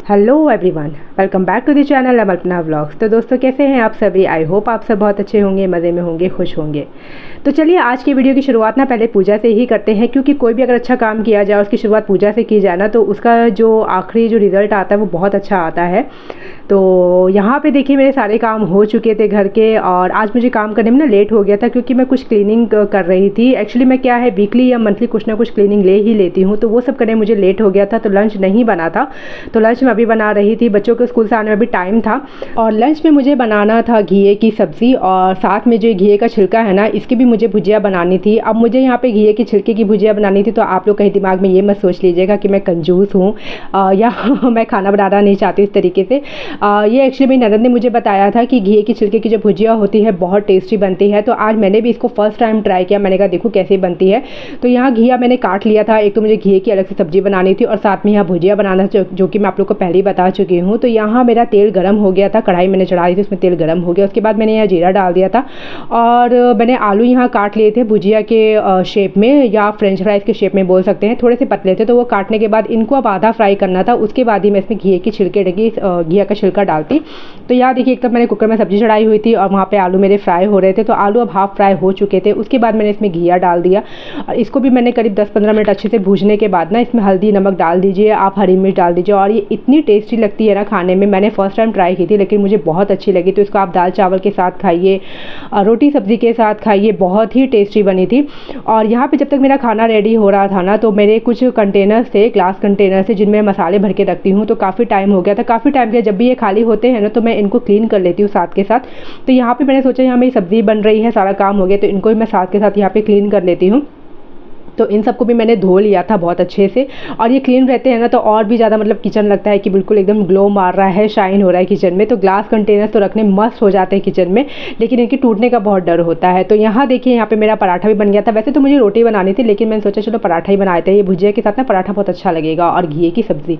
Hello everyone, welcome back to the channel Alpana vlogs. तो दोस्तों कैसे हैं आप सभी? आई होप आप सब बहुत अच्छे होंगे, मज़े में होंगे, खुश होंगे। तो चलिए आज की वीडियो की शुरुआत ना पहले पूजा से ही करते हैं, क्योंकि कोई भी अगर अच्छा काम किया जाए उसकी शुरुआत पूजा से की जाए ना तो उसका जो आखिरी जो रिज़ल्ट आता है वो बहुत अच्छा आता है। तो यहाँ पे देखिए मेरे सारे काम हो चुके थे घर के, और आज मुझे काम करने में ना लेट हो गया था क्योंकि मैं कुछ क्लीनिंग कर रही थी। एक्चुअली मैं क्या है वीकली या मंथली कुछ ना कुछ क्लीनिंग ले ही लेती हूँ, तो वो सब करने मुझे लेट हो गया था। तो लंच नहीं बना था, तो लंच में अभी बना रही थी। बच्चों के स्कूल से आने में भी टाइम था, और लंच में मुझे बनाना था घिए की सब्ज़ी, और साथ में जो घिए का छिलका है ना इसकी भी मुझे भुजिया बनानी थी। अब मुझे यहाँ पे घिए के छिलके की भुजिया बनानी थी, तो आप लोग कहीं दिमाग में ये मत सोच लीजिएगा कि मैं कंजूस हूँ या मैं खाना बनाना नहीं चाहती इस तरीके से। ये एक्चुअली मेरी ननद ने मुझे बताया था कि घिए की छिलके की जो भुजिया होती है बहुत टेस्टी बनती है, तो आज मैंने भी इसको फर्स्ट टाइम ट्राई किया। मैंने कहा देखो कैसे बनती है। तो यहाँ घिया मैंने काट लिया था। एक तो मुझे घिए की अलग से सब्जी बनानी थी और साथ में यहाँ भुजिया बनाना था, जो कि मैं आप लोग को पहले ही बता चुकी हूँ। तो यहाँ मेरा तेल गर्म हो गया था, कढ़ाई मैंने चढ़ाई थी, उसमें तेल गर्म हो गया। उसके बाद मैंने यहाँ जीरा डाल दिया था, और मैंने आलू यहाँ काट लिए थे भुजिया के शेप में, या फ्रेंच फ्राइज़ के शेप में बोल सकते हैं। थोड़े से पतले थे, तो वो काटने के बाद इनको अब आधा फ्राई करना था। उसके बाद ही मैं इसमें घिए की छिलके घिया का छिलका डालती। तो यहाँ देखिए एक तब मैंने कुकर में सब्जी चढ़ाई हुई थी और वहाँ पे आलू मेरे फ्राई हो रहे थे। तो आलू अब हाफ फ्राई हो चुके थे। उसके बाद मैंने इसमें घिया डाल दिया, और इसको भी मैंने करीब 10-15 मिनट अच्छे से भूनने के बाद ना इसमें हल्दी नमक डाल दीजिए, आप हरी मिर्च डाल दीजिए। और ये इतनी टेस्टी लगती है ना खाने में। मैंने फर्स्ट टाइम ट्राई की थी लेकिन मुझे बहुत अच्छी लगी। तो इसको आप दाल चावल के साथ खाइए, रोटी सब्जी के साथ खाइए, बहुत ही टेस्टी बनी थी। और यहाँ पे जब तक मेरा खाना रेडी हो रहा था ना, तो मेरे कुछ कंटेनर्स थे, ग्लास कंटेनर्स थे, जिनमें मसाले भर के रखती हूँ। तो काफ़ी टाइम हो गया था। काफ़ी टाइम के जब भी ये खाली होते हैं ना तो मैं इनको क्लीन कर लेती हूँ साथ के साथ। तो यहाँ पे मैंने सोचा यहाँ मेरी सब्ज़ी बन रही है, सारा काम हो गया, तो इनको भी मैं साथ के साथ यहाँ पे क्लीन कर लेती हूँ। तो इन सबको भी मैंने धो लिया था बहुत अच्छे से। और ये क्लीन रहते हैं ना तो और भी ज़्यादा मतलब किचन लगता है कि बिल्कुल एकदम ग्लो मार रहा है, शाइन हो रहा है किचन में। तो ग्लास कंटेनर तो रखने मस्त हो जाते हैं किचन में, लेकिन इनके टूटने का बहुत डर होता है। तो यहाँ देखिए यहाँ पे मेरा पराठा भी बन गया था। वैसे तो मुझे रोटी बनानी थी, लेकिन मैंने सोचा चलो पराठा ही बनाए थे। ये भुजिया के साथ ना पराठा बहुत अच्छा लगेगा, और घिए की सब्ज़ी।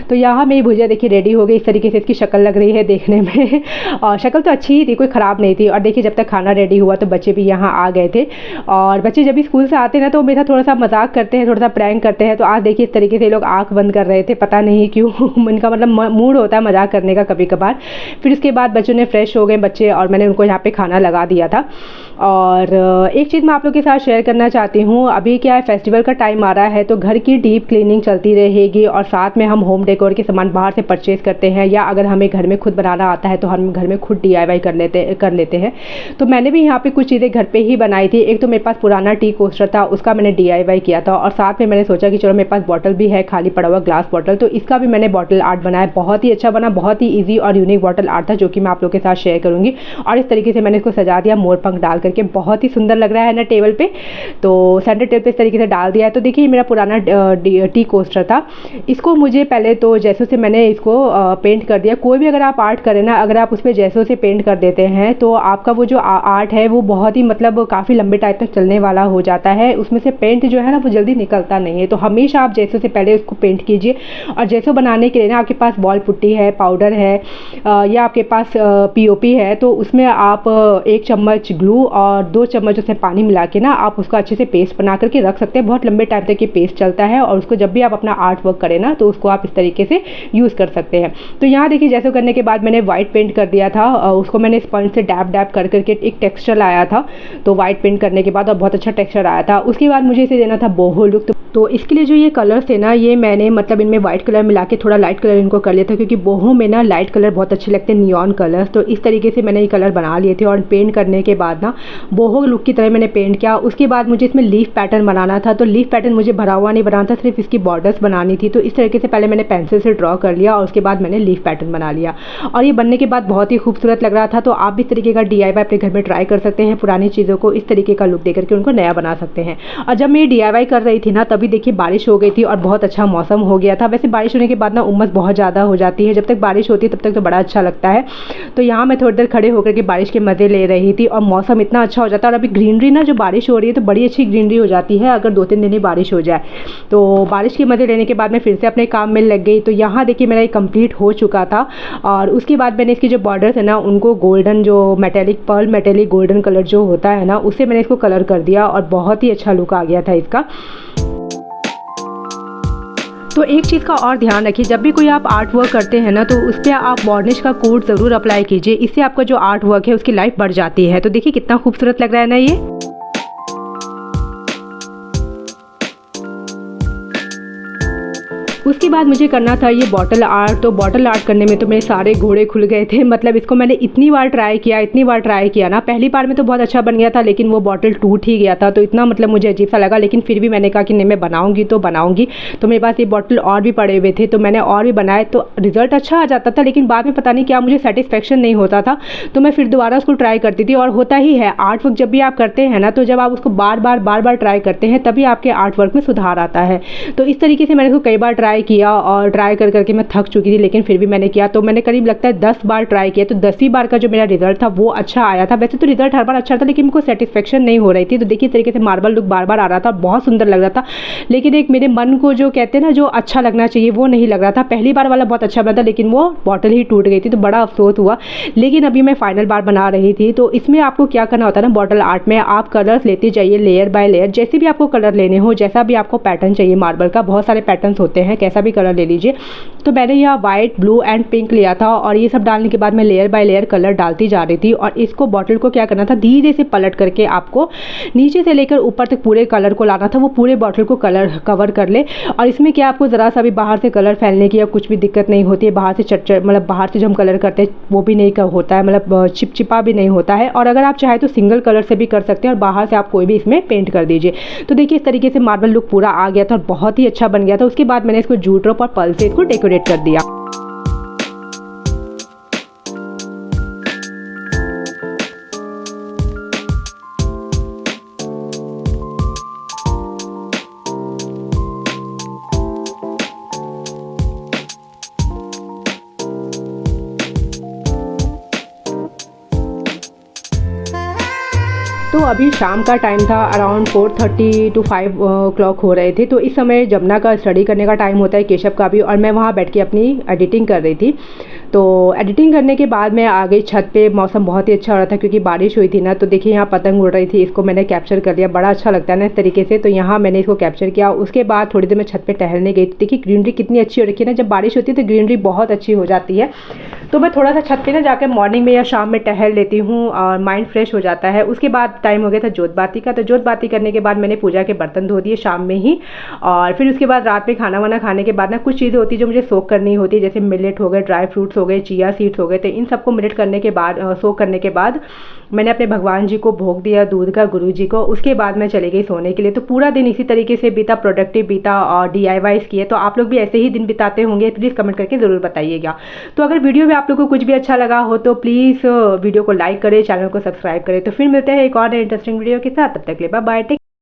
तो यहाँ मेरी भुजिया देखिए रेडी हो गई। इस तरीके से इसकी शक्ल लग रही है देखने में और शक्ल तो अच्छी ही थी, कोई ख़राब नहीं थी। और देखिए जब तक खाना रेडी हुआ तो बच्चे भी यहाँ आ गए थे, और बच्चे जब भी स्कूल से आते हैं ना तो मेरा थोड़ा सा मजाक करते हैं, थोड़ा सा प्रैंक करते हैं। तो आज देखिए इस तरीके से लोग आंख बंद कर रहे थे, पता नहीं क्यों उनका मतलब मूड होता है मजाक करने का कभी कभार। फिर उसके बाद बच्चों ने फ्रेश हो गए बच्चे, और मैंने उनको यहाँ पे खाना लगा दिया था। और एक चीज़ मैं आप लोग के साथ शेयर करना चाहती हूँ। अभी क्या है, फेस्टिवल का टाइम आ रहा है, तो घर की डीप क्लीनिंग चलती रहेगी, और साथ में हम होम डेकोर के सामान बाहर से परचेज करते हैं, या अगर हमें घर में खुद बनाना आता है तो हम घर में खुद DIY कर लेते हैं। तो मैंने भी यहाँ पे कुछ चीज़ें घर पे ही बनाई थी। एक तो मेरे पास पुराना टी कोस्टर था, उसका मैंने DIY किया था, और साथ में मैंने सोचा कि चलो मेरे पास बॉटल भी है खाली पड़ा हुआ, ग्लास बॉटल, तो इसका भी मैंने बॉटल आर्ट बनाया। बहुत ही अच्छा बना, बहुत ही ईजी और यूनिक बॉटल आर्ट था, जो कि मैं आप लोग के साथ शेयर करूँगी। और इस तरीके से मैंने इसको सजा दिया मोर पंख डाल करके, बहुत ही सुंदर लग रहा है ना टेबल पे। तो सेंटर टेबल पे इस तरीके से डाल दिया है। तो देखिए मेरा पुराना टी कोस्टर था। इसको मुझे पहले तो जैसों से मैंने इसको पेंट कर दिया। कोई भी अगर आप आर्ट करें ना, अगर आप उस पर जैसों से पेंट कर देते हैं तो आपका वो जो आर्ट है वो बहुत ही मतलब काफ़ी लंबे टाइम तक चलने वाला हो जाता है। उसमें से पेंट जो है ना वो जल्दी निकलता नहीं है। तो हमेशा आप जैसों से पहले उसको पेंट कीजिए। और जैसों बनाने के लिए ना आपके पास बॉल पुट्टी है, पाउडर है, या आपके पास POP है, तो उसमें आप 1 चम्मच ग्लू और 2 चम्मच उसमें पानी मिला के ना आप उसका अच्छे से पेस्ट बना करके रख सकते हैं। बहुत लंबे टाइम तक ये पेस्ट चलता है, और उसको जब भी आप अपना आर्ट वर्क करें ना तो उसको आप इस तरीके से यूज़ कर सकते हैं। तो यहाँ देखिए जैसे करने के बाद मैंने वाइट पेंट कर दिया था, उसको मैंने स्पंज से डैब डैब कर करके एक टेक्सचर आया था। तो वाइट पेंट करने के बाद और बहुत अच्छा टेक्सचर आया था। उसके बाद मुझे इसे देना था बोहो लुक। तो इसके लिए जो ये कलर्स थे ना, ये मैंने मतलब इनमें वाइट कलर मिला के थोड़ा लाइट कलर इनको कर लिया था, क्योंकि बोहो में ना लाइट कलर बहुत अच्छे लगते हैं, नियॉन कलर्स। तो इस तरीके से मैंने ये कलर बना लिए थे, और पेंट करने के बाद ना बोहो लुक की तरह मैंने पेंट किया। उसके बाद मुझे इसमें लीफ पैटर्न बनाना था। तो लीफ पैटर्न मुझे भरा हुआ नहीं बनाना था, सिर्फ इसकी बॉर्डर्स बनानी थी। तो इस तरीके से पहले मैंने पेंसिल से ड्रॉ कर लिया, और उसके बाद मैंने लीफ पैटर्न बना लिया, और ये बनने के बाद बहुत ही खूबसूरत लग रहा था। तो आप भी इस तरीके का DIY अपने घर में ट्राई कर सकते हैं। पुरानी चीज़ों को इस तरीके का लुक देकर के उनको नया बना सकते हैं। और जब मैं DIY कर रही थी ना, तभी देखिए बारिश हो गई थी और बहुत अच्छा मौसम हो गया था। वैसे बारिश होने के बाद ना उमस बहुत ज़्यादा हो जाती है, जब तक बारिश होती है तब तक तो बड़ा अच्छा लगता है। तो यहाँ मैं थोड़ी देर खड़े होकर के बारिश के मज़े ले रही थी, और मौसम इतना अच्छा हो जाता है। और अभी ग्रीनरी ना, जो बारिश हो रही है तो बड़ी अच्छी ग्रीनरी हो जाती है अगर 2-3 दिन ही बारिश हो जाए। तो बारिश के मज़े लेने के बाद मैं फिर से अपने काम में लग गई। तो यहाँ देखिए मेरा ये कंप्लीट हो चुका था, और उसके बाद मैंने इसकी जो बॉर्डर्स है ना उनको गोल्डन, जो मेटेलिक गोल्डन कलर जो होता है ना, उससे मैंने इसको कलर कर दिया, और बहुत ही अच्छा लुक आ गया था इसका। तो एक चीज़ का और ध्यान रखिए, जब भी कोई आप आर्ट वर्क करते हैं ना, तो उस पर आप वार्निश का कोट ज़रूर अप्लाई कीजिए। इससे आपका जो आर्ट वर्क है उसकी लाइफ बढ़ जाती है। तो देखिए कितना खूबसूरत लग रहा है ना ये। उसके बाद मुझे करना था ये बॉटल आर्ट। तो बॉटल आर्ट करने में तो मेरे सारे घोड़े खुल गए थे। मतलब इसको मैंने इतनी बार ट्राई किया ना, पहली बार में तो बहुत अच्छा बन गया था, लेकिन वो बॉटल टूट ही गया था। तो इतना मतलब मुझे अजीब सा लगा, लेकिन फिर भी मैंने कहा कि नहीं, मैं बनाऊंगी तो बनाऊंगी। तो मेरे पास ये बॉटल और भी पड़े हुए थे, तो मैंने और भी बनाए, तो रिजल्ट अच्छा आ जाता था। लेकिन बाद में पता नहीं क्या मुझे सेटिस्फेक्शन नहीं होता था, तो मैं फिर दोबारा उसको ट्राई करती थी। और होता ही है, आर्ट वर्क जब भी आप करते हैं ना, तो जब आप उसको बार बार ट्राई करते हैं, तभी आपके आर्ट वर्क में सुधार आता है। तो इस तरीके से मैंने उसको कई बार ट्राई किया, और ट्राई करके मैं थक चुकी थी, लेकिन फिर भी मैंने किया। तो मैंने करीब लगता है 10 बार ट्राई किया। तो 10वीं बार का जो मेरा रिजल्ट था वो अच्छा आया था। वैसे तो रिजल्ट हर बार अच्छा था, लेकिन मुझको सेटिस्फेक्शन नहीं हो रही थी। तो देखिए इस तरीके से मार्बल लुक बार आ रहा था, बहुत सुंदर लग रहा था, लेकिन एक मेरे मन को जो कहते हैं ना, जो अच्छा लगना चाहिए वो नहीं लग रहा था। पहली बार वाला बहुत अच्छा बना था, लेकिन वो बॉटल ही टूट गई थी, तो बड़ा अफसोस हुआ। लेकिन अभी मैं फाइनल बार बना रही थी। तो इसमें आपको क्या करना होता है ना, बॉटल आर्ट में आप कलर्स लेते जाइए लेयर बाय लेयर। जैसे भी आपको कलर लेने हो, जैसा भी आपको पैटर्न चाहिए, मार्बल का बहुत सारे पैटर्न्स होते हैं, कैसा भी कलर ले लीजिए। तो मैंने यहाँ वाइट, ब्लू एंड पिंक लिया था, और ये सब डालने के बाद मैं लेयर बाय लेयर कलर डालती जा रही थी। और इसको बॉटल को क्या करना था, धीरे से पलट करके आपको नीचे से लेकर ऊपर तक पूरे कलर को लाना था, वो पूरे बॉटल को कलर कवर कर ले। और इसमें क्या आपको ज़रा सा भी बाहर से कलर फैलने की या कुछ भी दिक्कत नहीं होती है। बाहर से मतलब बाहर से जो हम कलर करते हैं वो भी नहीं होता है, मतलब चिपचिपा भी नहीं होता है। और अगर आप चाहे तो सिंगल कलर से भी कर सकते हैं, और बाहर से आप कोई भी इसमें पेंट कर दीजिए। तो देखिए इस तरीके से मार्बल लुक पूरा आ गया था, और बहुत ही अच्छा बन गया था। उसके बाद मैंने इसको जूट रोप और पल से इसको डेकोरेट कर दिया। तो अभी शाम का टाइम था, अराउंड 4:30 to 5 o'clock हो रहे थे। तो इस समय जमुना का स्टडी करने का टाइम होता है, केशव का भी, और मैं वहाँ बैठ के अपनी एडिटिंग कर रही थी। तो एडिटिंग करने के बाद मैं आ गई छत पे। मौसम बहुत ही अच्छा हो रहा था क्योंकि बारिश हुई थी ना। तो देखिए यहाँ पतंग उड़ रही थी, इसको मैंने कैप्चर कर लिया। बड़ा अच्छा लगता है ना इस तरीके से, तो यहाँ मैंने इसको कैप्चर किया। उसके बाद थोड़ी देर मैं छत पे टहलने गई। देखिए ग्रीनरी कितनी अच्छी हो रखी है ना, जब बारिश होती है तो ग्रीनरी बहुत अच्छी हो जाती है। तो मैं थोड़ा सा छत पे ना जाकर मॉर्निंग में या शाम में टहल लेती हूँ, और माइंड फ्रेश हो जाता है। उसके बाद टाइम हो गया था जोत बाती का। तो जोत बाती करने के बाद मैंने पूजा के बर्तन धो दिए शाम में ही। और फिर उसके बाद रात में खाना वाना खाने के बाद ना कुछ चीज़ें होती है जो मुझे सोक करनी होती है, जैसे मिलेट हो गए, ड्राई फ्रूट्स हो गए, चिया सीड्स हो गए। तो इन सबको मिलेट करने के बाद, सोक करने के बाद मैंने अपने भगवान जी को भोग दिया दूध का, गुरु जी को। उसके बाद मैं चली गई सोने के लिए। तो पूरा दिन इसी तरीके से बीता, प्रोडक्टिव बीता, और DIYs किए। तो आप लोग भी ऐसे ही दिन बिताते होंगे, प्लीज़ कमेंट करके ज़रूर बताइएगा। तो अगर वीडियो में आप लोग को कुछ भी अच्छा लगा हो तो प्लीज़ वीडियो को लाइक करें, चैनल को सब्सक्राइब करें। तो फिर मिलते हैं एक और इंटरेस्टिंग वीडियो के साथ। तब तक के लिए बाय बाय।